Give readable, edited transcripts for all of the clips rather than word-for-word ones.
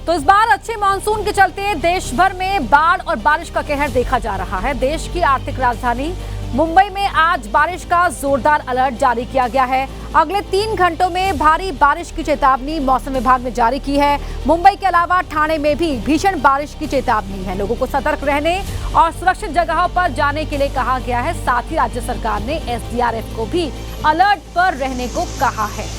तो इस बार अच्छे मानसून के चलते देश भर में बाढ़ और बारिश का कहर देखा जा रहा है। देश की आर्थिक राजधानी मुंबई में आज बारिश का जोरदार अलर्ट जारी किया गया है। अगले 3 घंटों में भारी बारिश की चेतावनी मौसम विभाग ने जारी की है। मुंबई के अलावा ठाणे में भी भीषण बारिश की चेतावनी है। लोगों को सतर्क रहने और सुरक्षित जगहों पर जाने के लिए कहा गया है। साथ ही राज्य सरकार ने एसडीआरएफ को भी अलर्ट पर रहने को कहा है।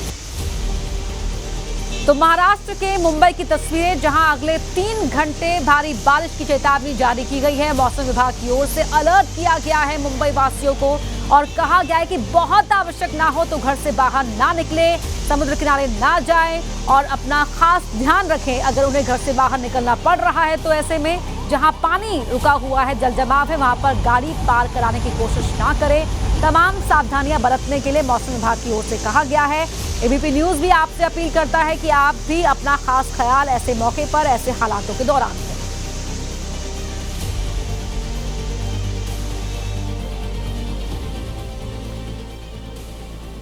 तो महाराष्ट्र के मुंबई की तस्वीरें, जहां अगले 3 घंटे भारी बारिश की चेतावनी जारी की गई है। मौसम विभाग की ओर से अलर्ट किया गया है मुंबई वासियों को और कहा गया है कि बहुत आवश्यक ना हो तो घर से बाहर ना निकले, समुद्र किनारे ना जाएं और अपना खास ध्यान रखें। अगर उन्हें घर से बाहर निकलना पड़ रहा है तो ऐसे में जहां पानी रुका हुआ है, जल जमाव है, वहां पर गाड़ी पार कराने की कोशिश ना करें। तमाम सावधानियां बरतने के लिए मौसम विभाग की ओर से कहा गया है। एबीपी न्यूज भी आपसे अपील करता है कि आप भी अपना खास ख्याल ऐसे मौके पर, ऐसे हालातों के दौरान करें।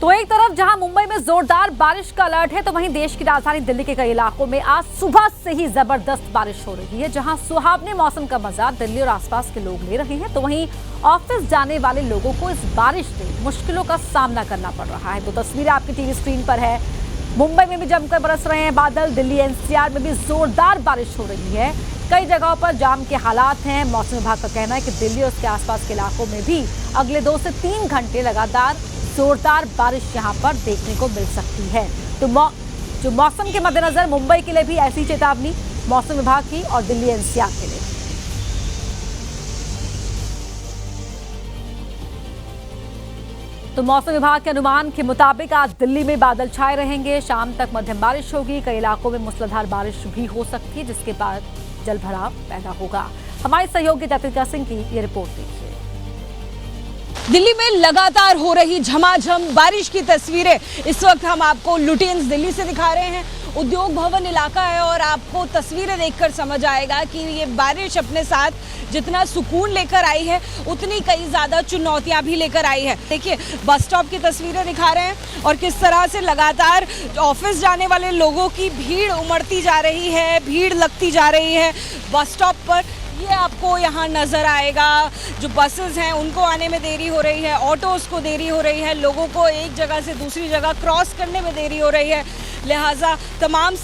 तो एक तरफ जहां मुंबई में जोरदार बारिश का अलर्ट है, तो वहीं देश की राजधानी दिल्ली के कई इलाकों में आज सुबह से ही जबरदस्त बारिश हो रही है। जहां सुहावने मौसम का मजा दिल्ली और आसपास के लोग ले रहे हैं, तो वहीं ऑफिस जाने वाले लोगों को इस बारिश से मुश्किलों का सामना करना पड़ रहा है। तो तस्वीरें आपकी टीवी स्क्रीन पर है। मुंबई में भी जमकर बरस रहे हैं बादल। दिल्ली एनसीआर में भी जोरदार बारिश हो रही है। कई जगहों पर जाम के हालात हैं। मौसम विभाग का कहना है कि दिल्ली और उसके आसपास के इलाकों में भी अगले 2 से 3 घंटे लगातार जोरदार बारिश यहां पर देखने को मिल सकती है। तो जो मौसम के मद्देनजर मुंबई के लिए भी ऐसी चेतावनी मौसम विभाग की और दिल्ली एनसीआर के लिए। तो मौसम विभाग के अनुमान के मुताबिक आज दिल्ली में बादल छाए रहेंगे। शाम तक मध्यम बारिश होगी। कई इलाकों में मूसलाधार बारिश भी हो सकती है, जिसके बाद जलभराव पैदा होगा। हमारे सहयोगी जतिका सिंह की ये रिपोर्ट देखिए। दिल्ली में लगातार हो रही झमाझम बारिश की तस्वीरें इस वक्त हम आपको लुटियंस दिल्ली से दिखा रहे हैं। उद्योग भवन इलाका है और आपको तस्वीरें देखकर समझ आएगा कि ये बारिश अपने साथ जितना सुकून लेकर आई है, उतनी कई ज़्यादा चुनौतियां भी लेकर आई है। देखिए, बस स्टॉप की तस्वीरें दिखा रहे हैं और किस तरह से लगातार ऑफिस जाने वाले लोगों की भीड़ उमड़ती जा रही है, भीड़ लगती जा रही है बस स्टॉप पर। ये आपको यहाँ नज़र आएगा। जो बसेस हैं उनको आने में देरी हो रही है, ऑटोज़ को देरी हो रही है, लोगों को एक जगह से दूसरी जगह क्रॉस करने में देरी हो रही है। लिहाजा तमाम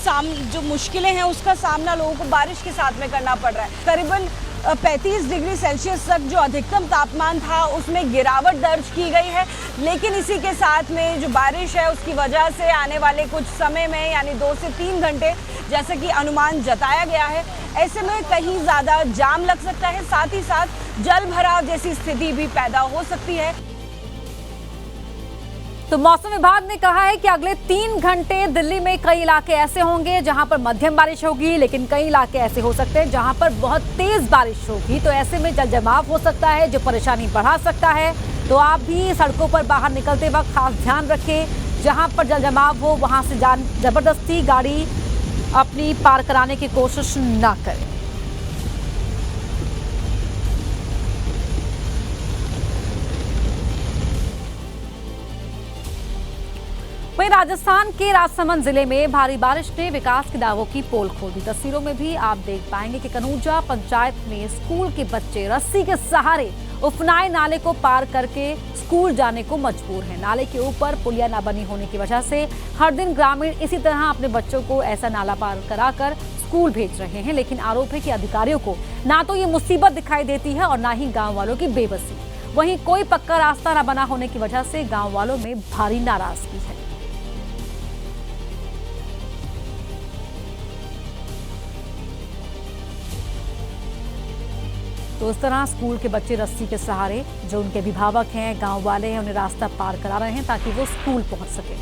जो मुश्किलें हैं उसका सामना लोगों को बारिश के साथ में करना पड़ रहा है। करीबन 35 डिग्री सेल्सियस तक जो अधिकतम तापमान था उसमें गिरावट दर्ज की गई है। लेकिन इसी के साथ में जो बारिश है उसकी वजह से आने वाले कुछ समय में, यानी 2 से 3 घंटे जैसे कि अनुमान जताया गया है, ऐसे में कहीं ज़्यादा जाम लग सकता है। साथ ही साथ जल भराव जैसी स्थिति भी पैदा हो सकती है। तो मौसम विभाग ने कहा है कि अगले 3 घंटे दिल्ली में कई इलाके ऐसे होंगे जहां पर मध्यम बारिश होगी, लेकिन कई इलाके ऐसे हो सकते हैं जहां पर बहुत तेज बारिश होगी। तो ऐसे में जल जमाव हो सकता है, जो परेशानी बढ़ा सकता है। तो आप भी सड़कों पर बाहर निकलते वक्त खास ध्यान रखें। जहां पर जल जमाव हो वहां से जबरदस्ती गाड़ी अपनी पार कराने की कोशिश ना करें। वहीं राजस्थान के राजसमंद जिले में भारी बारिश ने विकास के दावों की पोल खोल दी। तस्वीरों में भी आप देख पाएंगे कि कनूजा पंचायत में स्कूल के बच्चे रस्सी के सहारे उफनाए नाले को पार करके स्कूल जाने को मजबूर हैं। नाले के ऊपर पुलिया न बनी होने की वजह से हर दिन ग्रामीण इसी तरह अपने बच्चों को ऐसा नाला पार कराकर स्कूल भेज रहे हैं। लेकिन आरोप है कि अधिकारियों को ना तो ये मुसीबत दिखाई देती है और ना ही गाँव वालों की बेबसी। वहीं कोई पक्का रास्ता न बना होने की वजह से गाँव वालों में भारी नाराजगी है। तो इस तरह स्कूल के बच्चे रस्सी के सहारे, जो उनके अभिभावक हैं, गांव वाले हैं, उन्हें रास्ता पार करा रहे हैं ताकि वो स्कूल पहुंच सके।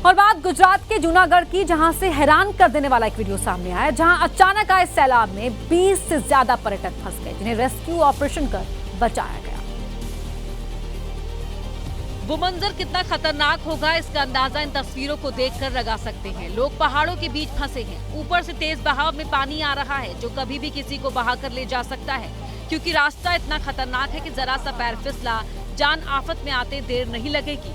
और बात गुजरात के जूनागढ़ की, जहां से हैरान कर देने वाला एक वीडियो सामने आया, जहां अचानक आए सैलाब में 20 से ज्यादा पर्यटक फंस गए, जिन्हें रेस्क्यू ऑपरेशन कर बचाया गया। वो मंजर कितना खतरनाक होगा इसका अंदाजा इन तस्वीरों को देखकर लगा सकते हैं। लोग पहाड़ों के बीच फंसे हैं। ऊपर से तेज बहाव में पानी आ रहा है जो कभी भी किसी को बहाकर ले जा सकता है, क्योंकि रास्ता इतना खतरनाक है कि जरा सा पैर फिसला जान आफत में आते देर नहीं लगेगी।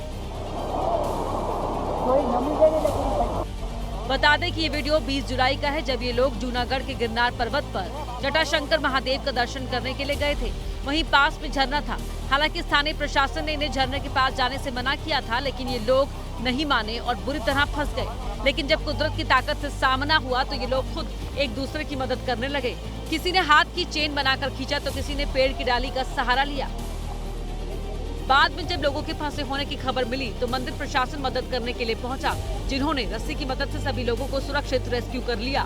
बता दें कि ये वीडियो 20 जुलाई का है, जब ये लोग जूनागढ़ के गिरनार पर्वत पर जटाशंकर महादेव का दर्शन करने के लिए गए थे। वहीं पास में झरना था। हालांकि स्थानीय प्रशासन ने इन्हें झरने के पास जाने से मना किया था, लेकिन ये लोग नहीं माने और बुरी तरह फंस गए। लेकिन जब कुदरत की ताकत से सामना हुआ तो ये लोग खुद एक दूसरे की मदद करने लगे। किसी ने हाथ की चेन बनाकर खींचा तो किसी ने पेड़ की डाली का सहारा लिया। बाद में जब लोगों के फंसे होने की खबर मिली तो मंदिर प्रशासन मदद करने के लिए पहुंचा, जिन्होंने रस्सी की मदद से सभी लोगों को सुरक्षित रेस्क्यू कर लिया।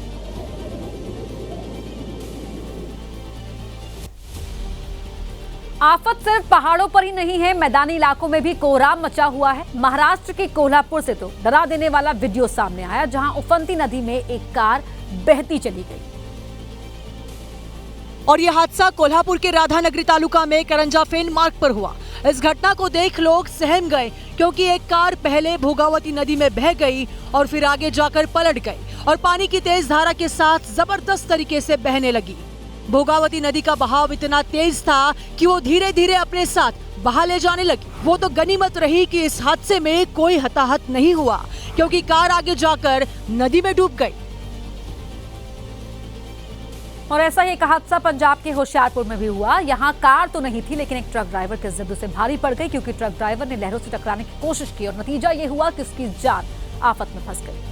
आफत सिर्फ पहाड़ों पर ही नहीं है, मैदानी इलाकों में भी कोहराम मचा हुआ है। महाराष्ट्र के कोल्हापुर से तो डरा देने वाला वीडियो सामने आया, जहां उफनती नदी में एक कार बहती चली गई। और यह हादसा कोल्हापुर के राधानगरी तालुका में करंजाफेन मार्ग पर हुआ। इस घटना को देख लोग सहम गए, क्योंकि एक कार पहले भोगावती नदी में बह गई और फिर आगे जाकर पलट गई और पानी की तेज धारा के साथ जबरदस्त तरीके से बहने लगी। भोगावती नदी का बहाव इतना तेज था कि वो धीरे धीरे अपने साथ बहा ले जाने लगी। वो तो गनीमत रही कि इस हादसे में कोई हताहत नहीं हुआ, क्योंकि कार आगे जाकर नदी में डूब गई। और ऐसा ही एक हादसा पंजाब के होशियारपुर में भी हुआ। यहाँ कार तो नहीं थी, लेकिन एक ट्रक ड्राइवर की जिद उसे भारी पड़ गई, क्योंकि ट्रक ड्राइवर ने लहरों से टकराने की कोशिश की और नतीजा ये हुआ कि उसकी जान आफत में फंस गई।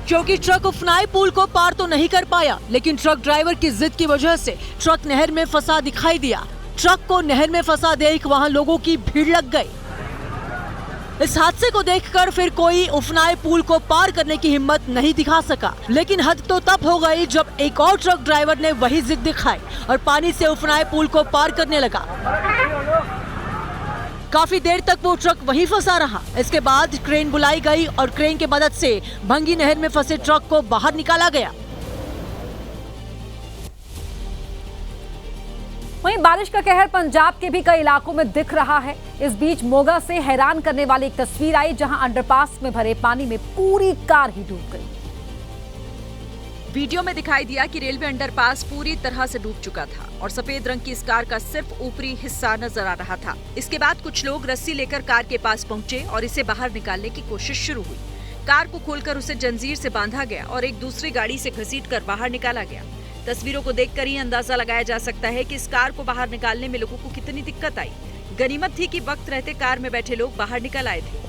क्योंकि ट्रक उफनाई पुल को पार तो नहीं कर पाया, लेकिन ट्रक ड्राइवर की जिद की वजह से ट्रक नहर में फंसा दिखाई दिया। ट्रक को नहर में फंसा देख वहां लोगों की भीड़ लग गई। इस हादसे को देखकर फिर कोई उफनाई पुल को पार करने की हिम्मत नहीं दिखा सका, लेकिन हद तो तब हो गई जब एक और ट्रक ड्राइवर ने वही जिद दिखाई और पानी से उफनाई पुल को पार करने लगा। काफी देर तक वो ट्रक वहीं फंसा रहा। इसके बाद क्रेन बुलाई गई और क्रेन की मदद से भंगी नहर में फंसे ट्रक को बाहर निकाला गया। वहीं बारिश का कहर पंजाब के भी कई इलाकों में दिख रहा है। इस बीच मोगा से हैरान करने वाली एक तस्वीर आई, जहां अंडरपास में भरे पानी में पूरी कार ही डूब गई। वीडियो में दिखाई दिया कि रेलवे अंडरपास पूरी तरह से डूब चुका था और सफेद रंग की इस कार का सिर्फ ऊपरी हिस्सा नजर आ रहा था। इसके बाद कुछ लोग रस्सी लेकर कार के पास पहुंचे और इसे बाहर निकालने की कोशिश शुरू हुई। कार को खोलकर उसे जंजीर से बांधा गया और एक दूसरी गाड़ी से घसीटकर बाहर निकाला गया। तस्वीरों को देखकर ही अंदाजा लगाया जा सकता है कि इस कार को बाहर निकालने में लोगों को कितनी दिक्कत आई। गनीमत थी कि वक्त रहते कार में बैठे लोग बाहर निकल आए थे।